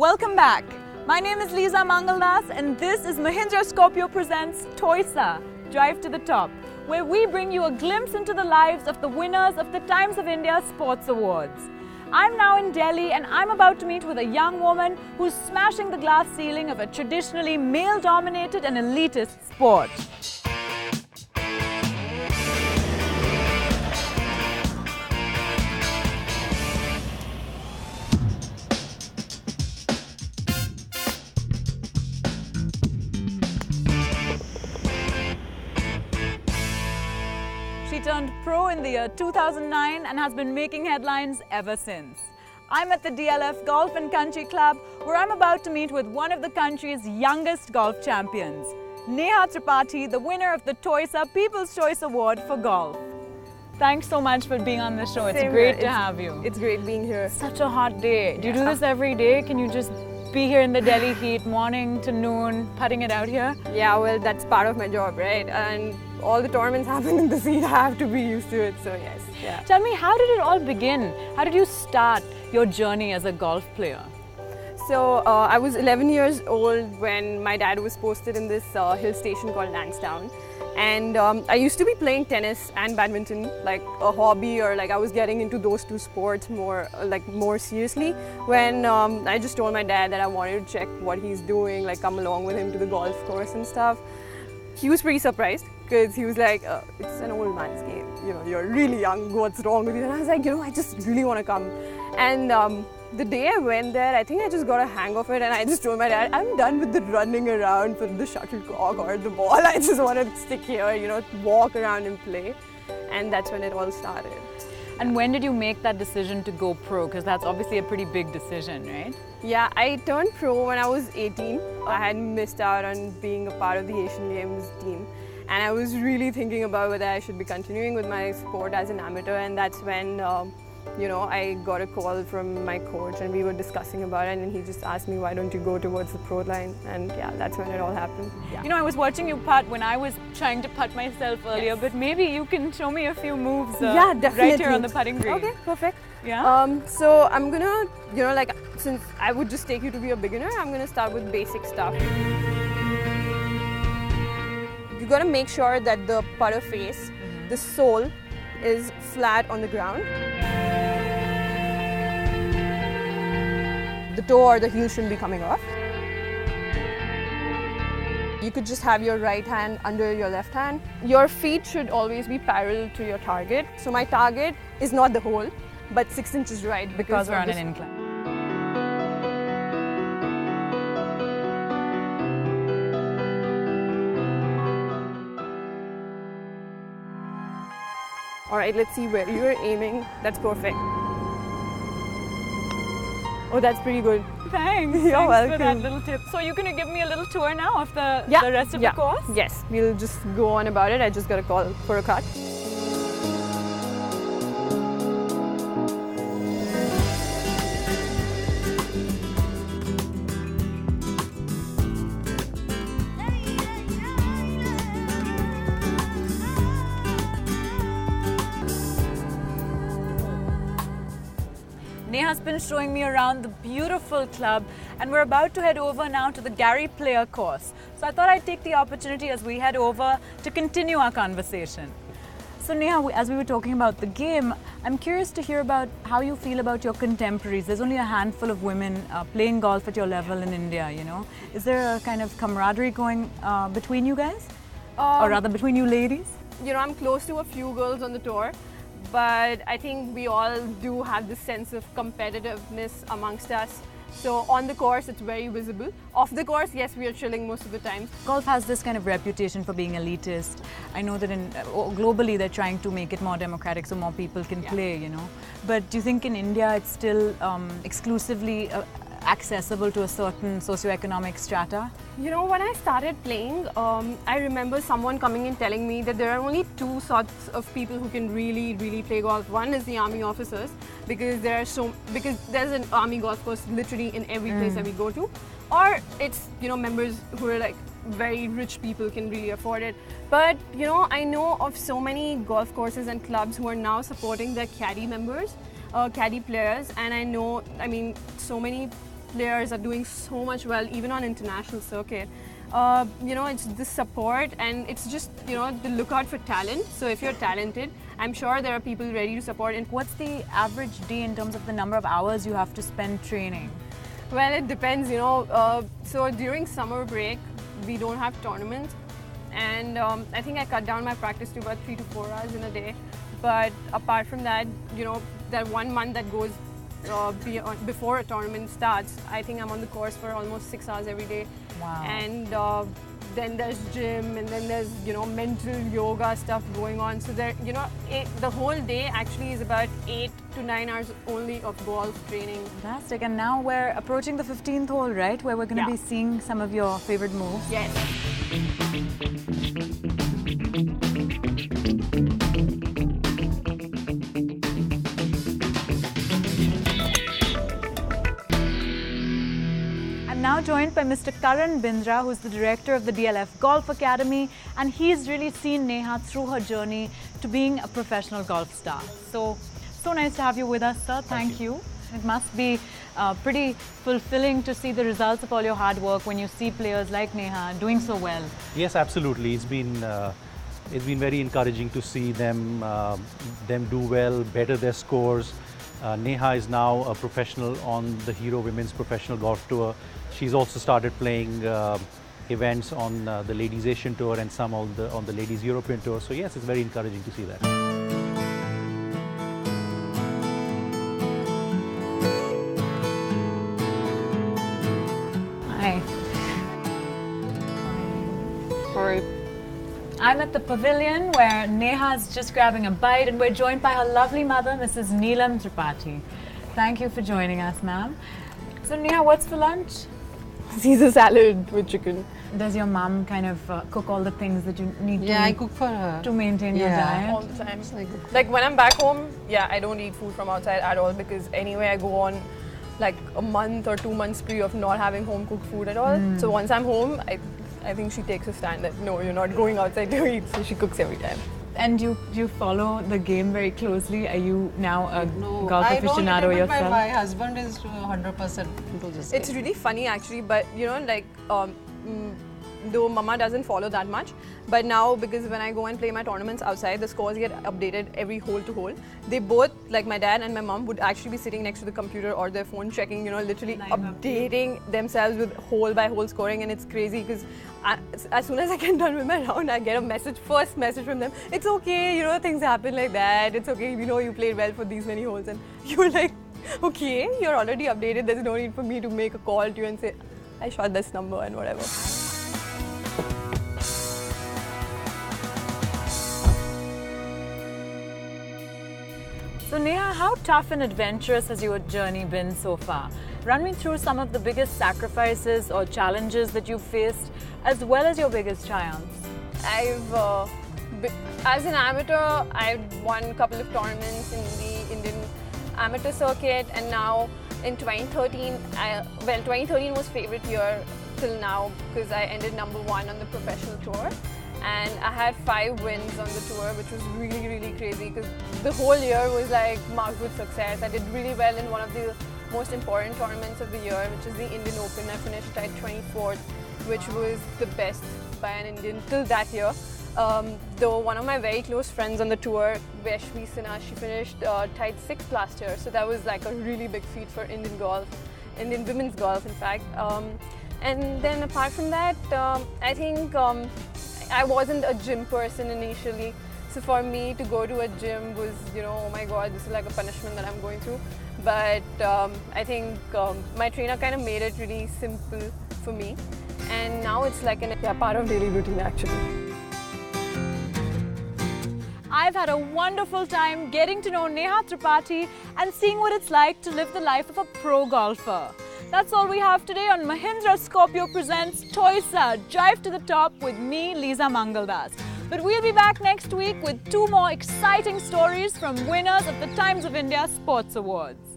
Welcome back. My name is Lisa Mangaldas and this is Mahindra Scorpio presents TOISA, Drive to the Top, where we bring you a glimpse into the lives of the winners of the Times of India Sports Awards. I'm now in Delhi and I'm about to meet with a young woman who's smashing the glass ceiling of a traditionally male-dominated and elitist sport. She turned pro in the year 2009 and has been making headlines ever since. I'm at the DLF Golf and Country Club where I'm about to meet with one of the country's youngest golf champions, Neha Tripathi, the winner of the TOISA People's Choice Award for golf. Thanks so much for being on the show. It's great to have you. It's great being here. Such a hot day. Do you do this every day? Can you just be here in the Delhi heat, morning to noon, putting it out here? Yeah, well, that's part of my job, right? And all the tournaments happen in the heat. I have to be used to it, so yes. Yeah. Tell me, how did it all begin? How did you start your journey as a golf player? So I was 11 years old when my dad was posted in this hill station called Lansdowne. And I used to be playing tennis and badminton like a hobby, or like I was getting into those two sports more seriously, when I just told my dad that I wanted to check what he's doing, like come along with him to the golf course and stuff. He was pretty surprised because he was like, it's an old man's game, you know, you're really young, what's wrong with you? And I was like, you know, I just really want to come. And the day I went there, I think I just got a hang of it, and I just told my dad, I'm done with the running around for the shuttlecock or the ball. I just want to stick here, you know, walk around and play. And that's when it all started. And when did you make that decision to go pro? Because that's obviously a pretty big decision, right? Yeah, I turned pro when I was 18. I had missed out on being a part of the Asian Games team. And I was really thinking about whether I should be continuing with my sport as an amateur, and that's when you know, I got a call from my coach and we were discussing about it, and he just asked me, why don't you go towards the pro line? And yeah, that's when it all happened. Yeah. You know, I was watching you putt when I was trying to putt myself earlier, but maybe you can show me a few moves yeah, definitely. right here on the putting green. Okay, perfect. Yeah. So I'm gonna, you know, like, since I would just take you to be a beginner, I'm gonna start with basic stuff. You gotta make sure that the putter face, the sole, is flat on the ground. The toe or the heel shouldn't be coming off. You could just have your right hand under your left hand. Your feet should always be parallel to your target. So my target is not the hole, but 6 inches right because we're on an incline. All right, let's see where you're aiming. That's perfect. Oh, that's pretty good. Thanks. You're Thanks welcome. for that little tip. So you're going to give me a little tour now of the rest of the course? Yes, we'll just go on about it. I just got a call for a cut. Neha's been showing me around the beautiful club, and we're about to head over now to the Gary Player course. So I thought I'd take the opportunity as we head over to continue our conversation. So Neha, as we were talking about the game, I'm curious to hear about how you feel about your contemporaries. There's only a handful of women playing golf at your level in India, you know. Is there a kind of camaraderie going between you guys? Or rather between you ladies? You know, I'm close to a few girls on the tour, but I think we all do have this sense of competitiveness amongst us. So on the course, it's very visible. Off the course, yes, we are chilling most of the time. Golf has this kind of reputation for being elitist. I know that globally they're trying to make it more democratic so more people can play, you know. But do you think in India it's still exclusively accessible to a certain socioeconomic strata? You know, when I started playing, I remember someone coming in telling me that there are only two sorts of people who can really play golf. One is the army officers, because there's an army golf course literally in every place that we go to, or it's, you know, members who are like very rich people can really afford it. But you know, I know of so many golf courses and clubs who are now supporting their caddy members, caddy players, and I know, I mean, so many players are doing so much well, even on international circuit. It's the support, and it's just, the lookout for talent. So if you're talented, I'm sure there are people ready to support. And What's the average day in terms of the number of hours you have to spend training? well, it depends, so during summer break, we don't have tournaments. And I think I cut down my practice to about 3 to 4 hours in a day. But apart from that, that 1 month that goes before a tournament starts, I think I'm on the course for almost 6 hours every day. Wow. And then there's gym, and then there's mental yoga stuff going on. So there, the whole day actually is about 8 to 9 hours only of golf training. Fantastic. And now we're approaching the 15th hole, right? Where we're going to be seeing some of your favorite moves. Yes. Now joined by Mr. Karan Bindra, who's the director of the DLF Golf Academy, and he's really seen Neha through her journey to being a professional golf star. So nice to have you with us, sir. Thank you. It must be pretty fulfilling to see the results of all your hard work when you see players like Neha doing so well. Yes, absolutely. It's been very encouraging to see them do well, better their scores. Neha is now a professional on the Hero Women's Professional Golf Tour. She's also started playing events on the Ladies Asian Tour and some on the Ladies European Tour. So yes, it's very encouraging to see that. Hi. Sorry. I'm at the pavilion where Neha's just grabbing a bite, and we're joined by her lovely mother, Mrs. Neelam Tripathi. Thank you for joining us, ma'am. So Neha, what's for lunch? Caesar salad with chicken. Does your mom kind of cook all the things that you need to I eat cook for her. to maintain your diet? All the time. Like when I'm back home, I don't eat food from outside at all, because anyway I go on like a month or 2 months spree of not having home cooked food at all. So once I'm home, I think she takes a stand that no, you're not going outside to eat, so she cooks every time. And you follow the game very closely. Are you now a golf I aficionado don't, yourself? my husband is 100% into this It's game. really funny actually, but though Mama doesn't follow that much, but now because when I go and play my tournaments outside, the scores get updated every hole to hole. They both, like my dad and my mom, would actually be sitting next to the computer or their phone checking, literally Live updating themselves with hole by hole scoring, and it's crazy because as soon as I get done with my round, I get a first message from them. It's okay, things happen like that. It's okay, you played well for these many holes, and you're like, okay, you're already updated. There's no need for me to make a call to you and say, I shot this number and whatever. So Neha, how tough and adventurous has your journey been so far? Run me through some of the biggest sacrifices or challenges that you've faced, as well as your biggest triumphs. As an amateur, I've won a couple of tournaments in the Indian amateur circuit, and now in 2013, 2013 was favorite year till now because I ended #1 on the professional tour. And I had 5 wins on the tour, which was really, really crazy because the whole year was like marked with success. I did really well in one of the most important tournaments of the year, which is the Indian Open. I finished tied 24th, which was the best by an Indian till that year. Though one of my very close friends on the tour, Vaishvi Sinha, she finished tied 6th last year. So that was like a really big feat for Indian golf, Indian women's golf, in fact. And then apart from that, I think I wasn't a gym person initially, so for me to go to a gym was, oh my god, this is like a punishment that I'm going through. But I think my trainer kind of made it really simple for me, and now it's like a part of daily routine actually. I've had a wonderful time getting to know Neha Tripathi and seeing what it's like to live the life of a pro golfer. That's all we have today on Mahindra Scorpio presents TOISA, Drive to the Top with me, Lisa Mangaldas. But we'll be back next week with 2 more exciting stories from winners of the Times of India Sports Awards.